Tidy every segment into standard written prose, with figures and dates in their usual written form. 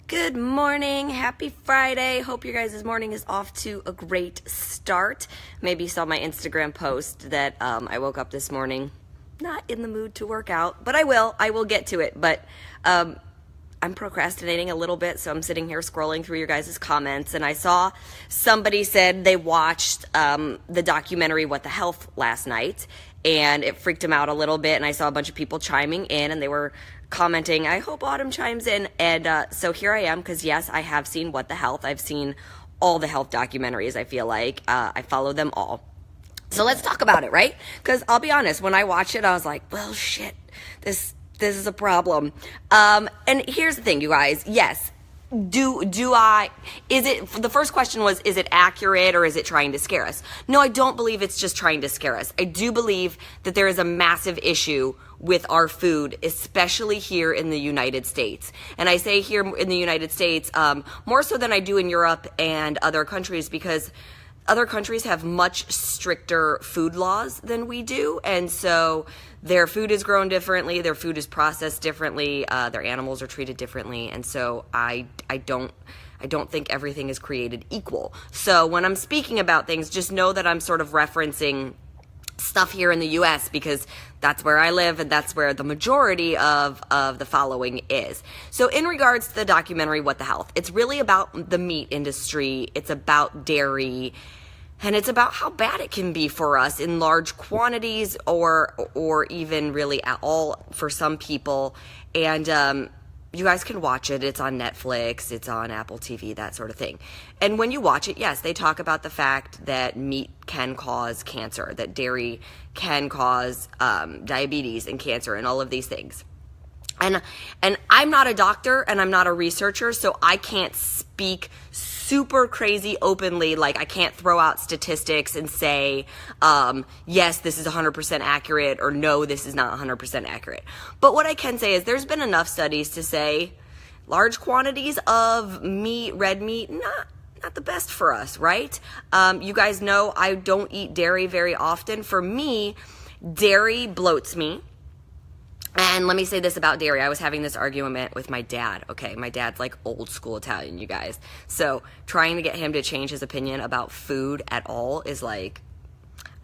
Good morning. Happy Friday. Hope your guys' morning is off to a great start. Maybe you saw my Instagram post that I woke up this morning not in the mood to work out, but I will get to it. But I'm procrastinating a little bit, so I'm sitting here scrolling through your guys' comments, and I saw somebody said they watched the documentary What the Health last night, and it freaked them out a little bit, and I saw a bunch of people chiming in, and they were commenting, I hope Autumn chimes in, and so here I am, because yes, I have seen What the Health. I've seen all the health documentaries, I feel like. I follow them all. So let's talk about it, right? Because I'll be honest, when I watched it, I was like, well, shit, this is a problem. And here's the thing, you guys. Yes, the first question was, is it accurate or is it trying to scare us? No, I don't believe it's just trying to scare us. I do believe that there is a massive issue with our food, especially here in the United States. And I say here in the United States, more so than I do in Europe and other countries, because other countries have much stricter food laws than we do, and so their food is grown differently, their food is processed differently, their animals are treated differently, and so I don't think everything is created equal. So when I'm speaking about things, just know that I'm sort of referencing stuff here in the U.S. because that's where I live and that's where the majority of the following is. So in regards to the documentary What the Health, it's really about the meat industry, it's about dairy, and it's about how bad it can be for us in large quantities or even really at all for some people. And you guys can watch it. It's on Netflix, it's on Apple TV, that sort of thing. And when you watch it, yes, they talk about the fact that meat can cause cancer, that dairy can cause diabetes and cancer and all of these things. And I'm not a doctor and I'm not a researcher, so I can't speak super crazy openly. Like, I can't throw out statistics and say, yes, this is 100% accurate, or no, this is not 100% accurate. But what I can say is there's been enough studies to say large quantities of meat, red meat, not the best for us, right? You guys know I don't eat dairy very often. For me, dairy bloats me. And let me say this about dairy. I was having this argument with my dad, okay? My dad's like old school Italian, you guys. So trying to get him to change his opinion about food at all is like,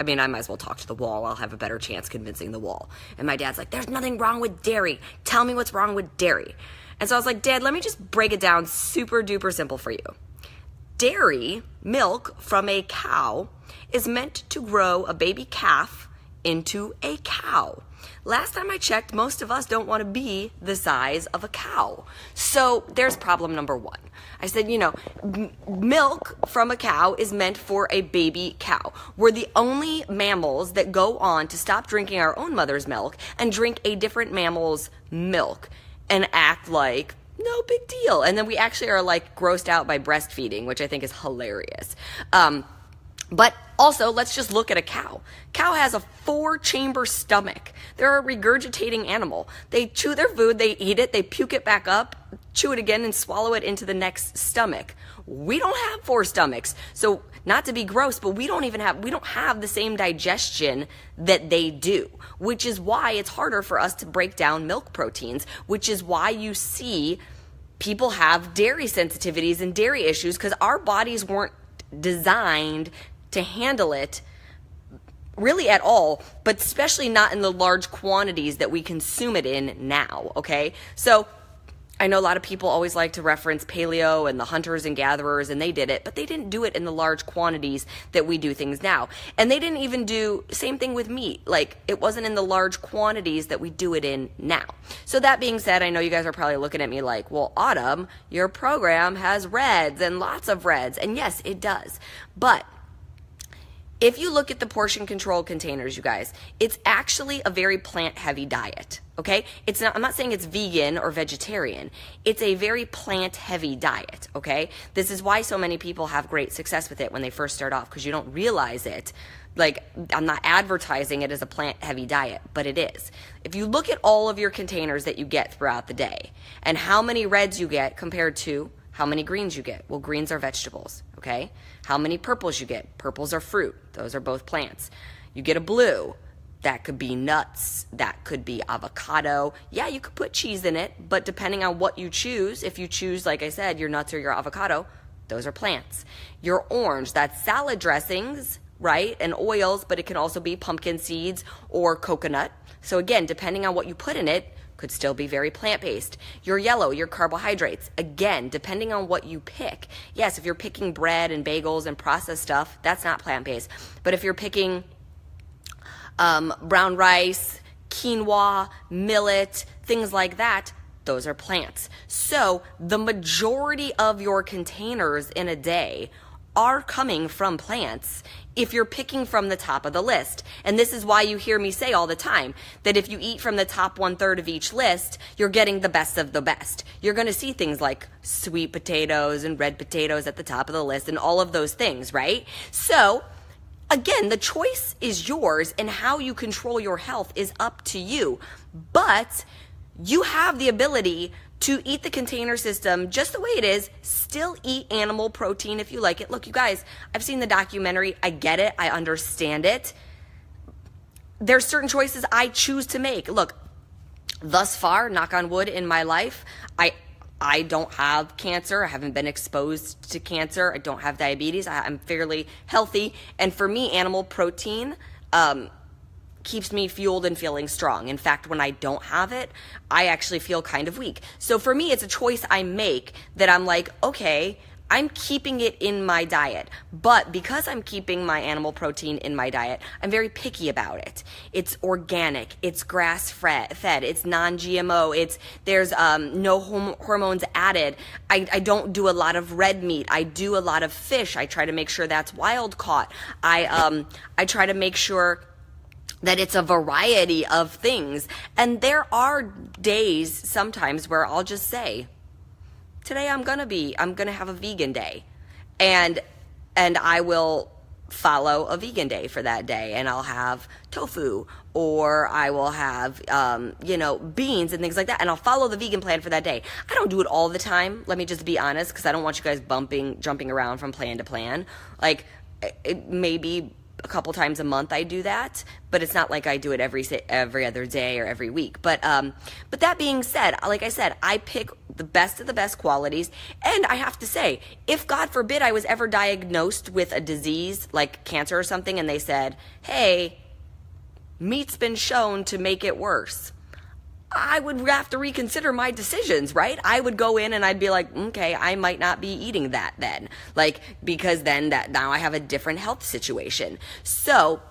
I mean, I might as well talk to the wall. I'll have a better chance convincing the wall. And my dad's like, there's nothing wrong with dairy. Tell me what's wrong with dairy. And so I was like, Dad, let me just break it down super duper simple for you. Dairy, milk from a cow, is meant to grow a baby calf into a cow. Last time I checked, most of us don't want to be the size of a cow. So there's problem number one. I said, milk from a cow is meant for a baby cow. We're the only mammals that go on to stop drinking our own mother's milk and drink a different mammal's milk and act like no big deal. And then we actually are like grossed out by breastfeeding, which I think is hilarious. But also, let's just look at a cow. Cow has a 4-chamber stomach. They're a regurgitating animal. They chew their food, they eat it, they puke it back up, chew it again, and swallow it into the next stomach. We don't have 4 stomachs. So, not to be gross, but we don't have the same digestion that they do, which is why it's harder for us to break down milk proteins, which is why you see people have dairy sensitivities and dairy issues, because our bodies weren't designed to handle it really at all, but especially not in the large quantities that we consume it in now, okay? So I know a lot of people always like to reference paleo and the hunters and gatherers, and they did it, but they didn't do it in the large quantities that we do things now. And they didn't even do same thing with meat. Like, it wasn't in the large quantities that we do it in now. So that being said, I know you guys are probably looking at me like, well, Autumn, your program has reds and lots of reds. And yes, it does. But if you look at the portion control containers, you guys, it's actually a very plant-heavy diet, okay? I'm not saying it's vegan or vegetarian. It's a very plant-heavy diet, okay? This is why so many people have great success with it when they first start off, because you don't realize it. Like, I'm not advertising it as a plant-heavy diet, but it is. If you look at all of your containers that you get throughout the day and how many reds you get compared to how many greens you get. Well, greens are vegetables, okay? How many purples you get. Purples are fruit. Those are both plants. You get a blue. That could be nuts. That could be avocado. Yeah, you could put cheese in it, but depending on what you choose, if you choose, like I said, your nuts or your avocado, those are plants. Your orange, that's salad dressings, right? And oils, but it can also be pumpkin seeds or coconut. So again, depending on what you put in it, could still be very plant-based. Your yellow, your carbohydrates, again, depending on what you pick. Yes, if you're picking bread and bagels and processed stuff, that's not plant-based. But if you're picking brown rice, quinoa, millet, things like that, those are plants. So the majority of your containers in a day are coming from plants if you're picking from the top of the list. And this is why you hear me say all the time that if you eat from the top 1/3 of each list, you're getting the best of the best. You're going to see things like sweet potatoes and red potatoes at the top of the list and all of those things, right? So again, the choice is yours, and how you control your health is up to you. But you have the ability to eat the container system just the way it is, still eat animal protein if you like it. Look, you guys, I've seen the documentary. I get it. I understand it. There's certain choices I choose to make. Look, thus far, knock on wood, in my life, I don't have cancer. I haven't been exposed to cancer. I don't have diabetes. I'm fairly healthy. And for me, animal protein keeps me fueled and feeling strong. In fact, when I don't have it, I actually feel kind of weak. So for me, it's a choice I make that I'm like, okay, I'm keeping it in my diet. But because I'm keeping my animal protein in my diet, I'm very picky about it. It's organic, it's grass-fed, it's non-GMO, there's no hormones added. I don't do a lot of red meat. I do a lot of fish. I try to make sure that's wild caught. I try to make sure that it's a variety of things. And there are days sometimes where I'll just say, today I'm gonna have a vegan day. And I will follow a vegan day for that day, and I'll have tofu, or I will have, beans and things like that. And I'll follow the vegan plan for that day. I don't do it all the time. Let me just be honest, because I don't want you guys jumping around from plan to plan. Like, it maybe a couple times a month I do that, but it's not like I do it every other day or every week. But that being said, like I said, I pick the best of the best qualities. And I have to say, if God forbid I was ever diagnosed with a disease like cancer or something, and they said, hey, meat's been shown to make it worse, I would have to reconsider my decisions, right? I would go in and I'd be like, okay, I might not be eating that then. Like, because then now I have a different health situation. So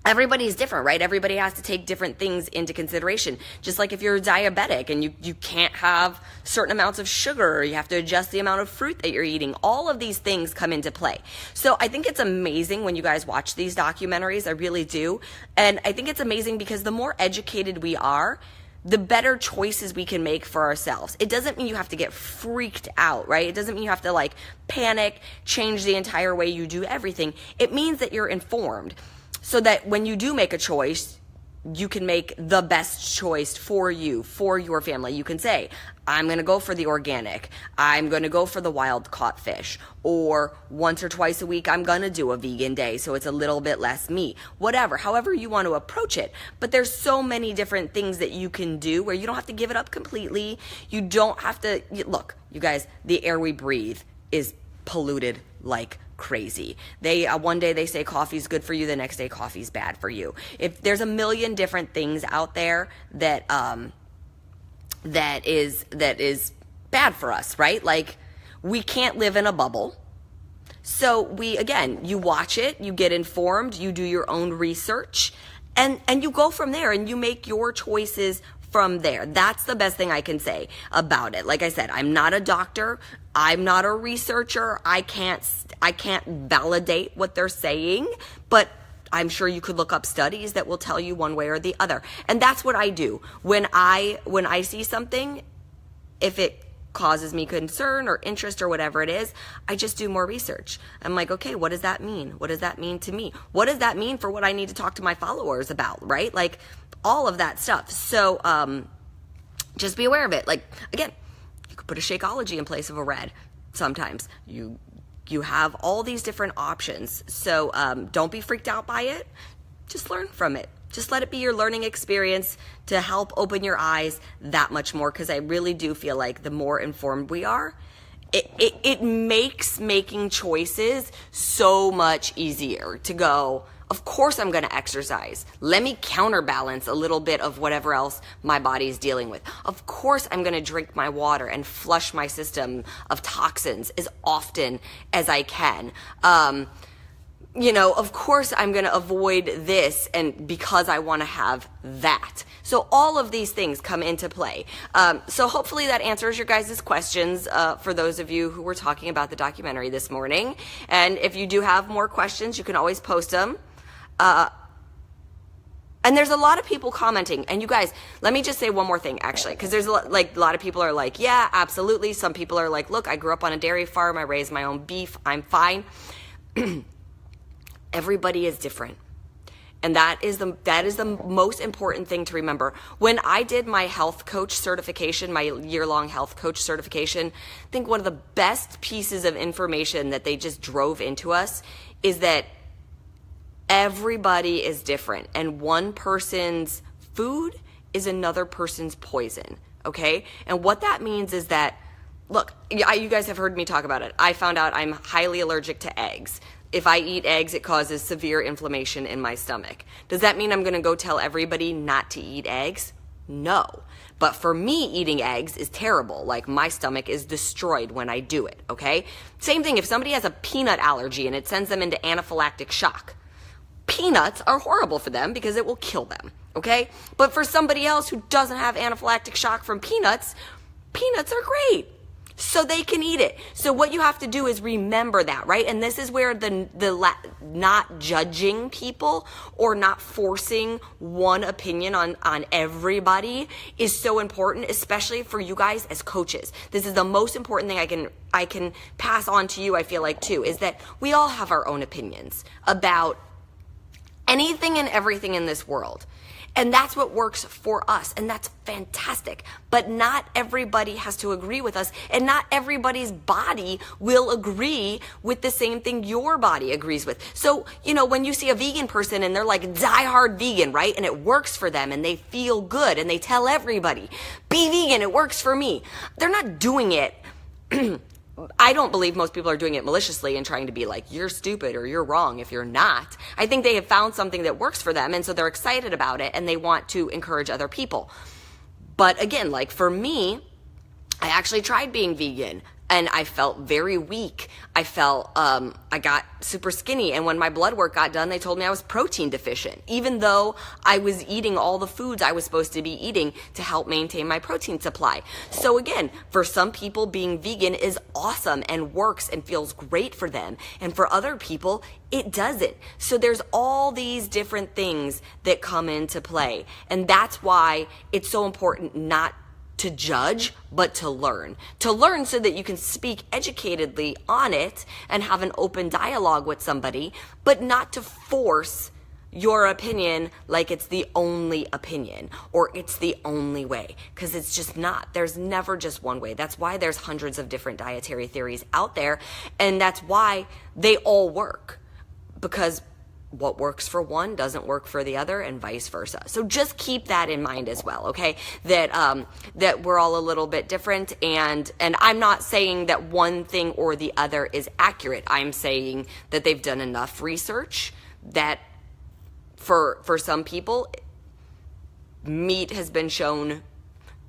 everybody's different, right? Everybody has to take different things into consideration. Just like if you're diabetic and you can't have certain amounts of sugar, or you have to adjust the amount of fruit that you're eating. All of these things come into play. So I think it's amazing when you guys watch these documentaries. I really do. And I think it's amazing because the more educated we are, the better choices we can make for ourselves. It doesn't mean you have to get freaked out, right? It doesn't mean you have to panic, change the entire way you do everything. It means that you're informed, so that when you do make a choice, you can make the best choice for you, for your family. You can say, I'm going to go for the organic. I'm going to go for the wild caught fish. Or once or twice a week, I'm going to do a vegan day, so it's a little bit less meat. Whatever, however you want to approach it. But there's so many different things that you can do where you don't have to give it up completely. You don't have to, look, you guys, the air we breathe is polluted like crazy. One day they say coffee's good for you, the next day coffee's bad for you. If there's a million different things out there that is bad for us, right? Like, we can't live in a bubble. So you watch it, you get informed, you do your own research, and you go from there and you make your choices from there. That's the best thing I can say about it. Like I said, I'm not a doctor. I'm not a researcher. I can't validate what they're saying, but I'm sure you could look up studies that will tell you one way or the other. And that's what I do. When I see something, if it causes me concern or interest or whatever it is, I just do more research. I'm like, okay, what does that mean? What does that mean to me? What does that mean for what I need to talk to my followers about, right? Like, all of that stuff. So just be aware of it. Like, again, you could put a Shakeology in place of a red. Sometimes you have all these different options. So don't be freaked out by it. Just learn from it. Just let it be your learning experience to help open your eyes that much more, because I really do feel like the more informed we are, it makes making choices so much easier to go, of course I'm going to exercise. Let me counterbalance a little bit of whatever else my body is dealing with. Of course I'm going to drink my water and flush my system of toxins as often as I can. Of course I'm going to avoid this and because I want to have that. So all of these things come into play. So hopefully that answers your guys' questions for those of you who were talking about the documentary this morning. And if you do have more questions, you can always post them. And there's a lot of people commenting. And you guys, let me just say one more thing, actually, because there's a lot of people are like, yeah, absolutely. Some people are like, look, I grew up on a dairy farm. I raised my own beef. I'm fine. Everybody is different. And that is the most important thing to remember. When I did my health coach certification, my year-long health coach certification, I think one of the best pieces of information that they just drove into us is that everybody is different. And one person's food is another person's poison, okay? And what that means is that, look, you guys have heard me talk about it. I found out I'm highly allergic to eggs. If I eat eggs, it causes severe inflammation in my stomach. Does that mean I'm going to go tell everybody not to eat eggs? No. But for me, eating eggs is terrible. Like, my stomach is destroyed when I do it, okay? Same thing if somebody has a peanut allergy and it sends them into anaphylactic shock. Peanuts are horrible for them because it will kill them, okay? But for somebody else who doesn't have anaphylactic shock from peanuts, peanuts are great. So they can eat it. So what you have to do is remember that, right? And this is where the not judging people or not forcing one opinion on everybody is so important, especially for you guys as coaches. This is the most important thing I can pass on to you, I feel like, too, is that we all have our own opinions about anything and everything in this world. And that's what works for us, and that's fantastic. But not everybody has to agree with us, and not everybody's body will agree with the same thing your body agrees with. So, when you see a vegan person and they're like diehard vegan, right? And it works for them, and they feel good, and they tell everybody, be vegan, it works for me. They're not doing it. I don't believe most people are doing it maliciously and trying to be like, you're stupid or you're wrong if you're not. I think they have found something that works for them, and so they're excited about it and they want to encourage other people. But again, like for me, I actually tried being vegan and I felt very weak. I felt, I got super skinny. And when my blood work got done, they told me I was protein deficient, even though I was eating all the foods I was supposed to be eating to help maintain my protein supply. So again, for some people, being vegan is awesome and works and feels great for them. And for other people, it doesn't. So there's all these different things that come into play. And that's why it's so important not to judge, but to learn. To learn so that you can speak educatedly on it and have an open dialogue with somebody, but not to force your opinion like it's the only opinion or it's the only way, because it's just not. There's never just one way. That's why there's hundreds of different dietary theories out there, and that's why they all work, because what works for one doesn't work for the other, and vice versa. So just keep that in mind as well, okay? That we're all a little bit different, and I'm not saying that one thing or the other is accurate. I'm saying that they've done enough research that for some people, meat has been shown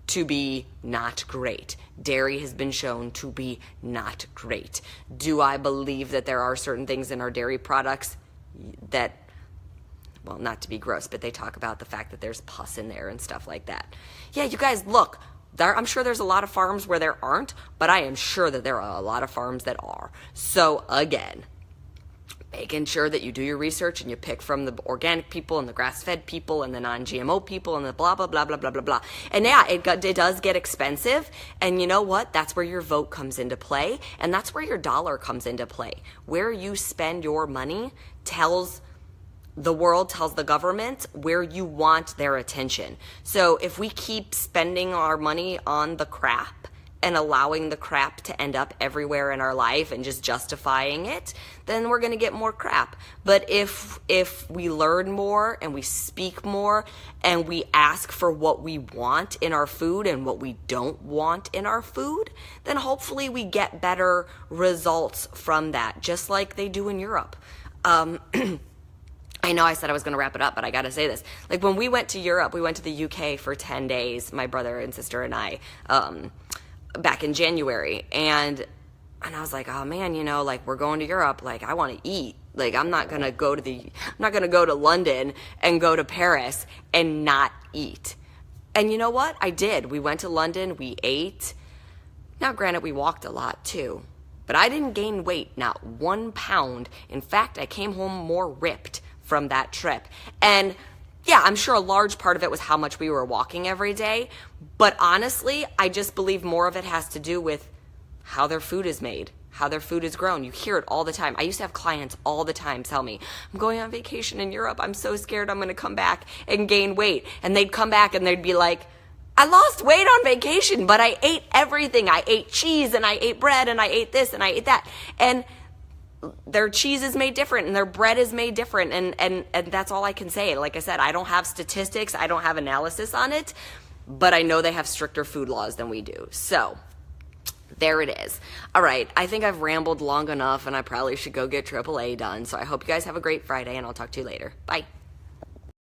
to be not great. Dairy has been shown to be not great. Do I believe that there are certain things in our dairy products that, well, not to be gross, but they talk about the fact that there's pus in there and stuff like that. Yeah, you guys, look, I'm sure there's a lot of farms where there aren't, but I am sure that there are a lot of farms that are. So again, making sure that you do your research and you pick from the organic people and the grass-fed people and the non-GMO people and the blah, blah, blah, blah, blah, blah, blah. And yeah, it does get expensive. And you know what? That's where your vote comes into play. And that's where your dollar comes into play. Where you spend your money tells the world, tells the government where you want their attention. So if we keep spending our money on the crap and allowing the crap to end up everywhere in our life and just justifying it, then we're going to get more crap. But if we learn more and we speak more and we ask for what we want in our food and what we don't want in our food, then hopefully we get better results from that, just like they do in Europe. I know I said I was going to wrap it up, but I got to say this. Like when we went to Europe, we went to the UK for 10 days, my brother and sister and I, back in January. And I was like, oh man, you know, like we're going to Europe. Like I want to eat. Like I'm not going to go to London and go to Paris and not eat. And you know what? I did. We went to London. We ate. Now, granted, we walked a lot too, but I didn't gain weight, not 1 pound. In fact, I came home more ripped from that trip. And yeah, I'm sure a large part of it was how much we were walking every day. But honestly, I just believe more of it has to do with how their food is made, how their food is grown. You hear it all the time. I used to have clients all the time tell me, I'm going on vacation in Europe. I'm so scared I'm going to come back and gain weight. And they'd come back and they'd be like, I lost weight on vacation, but I ate everything. I ate cheese and I ate bread and I ate this and I ate that. And their cheese is made different and their bread is made different. And that's all I can say. Like I said, I don't have statistics. I don't have analysis on it, but I know they have stricter food laws than we do. So there it is. All right. I think I've rambled long enough and I probably should go get AAA done. So I hope you guys have a great Friday and I'll talk to you later. Bye.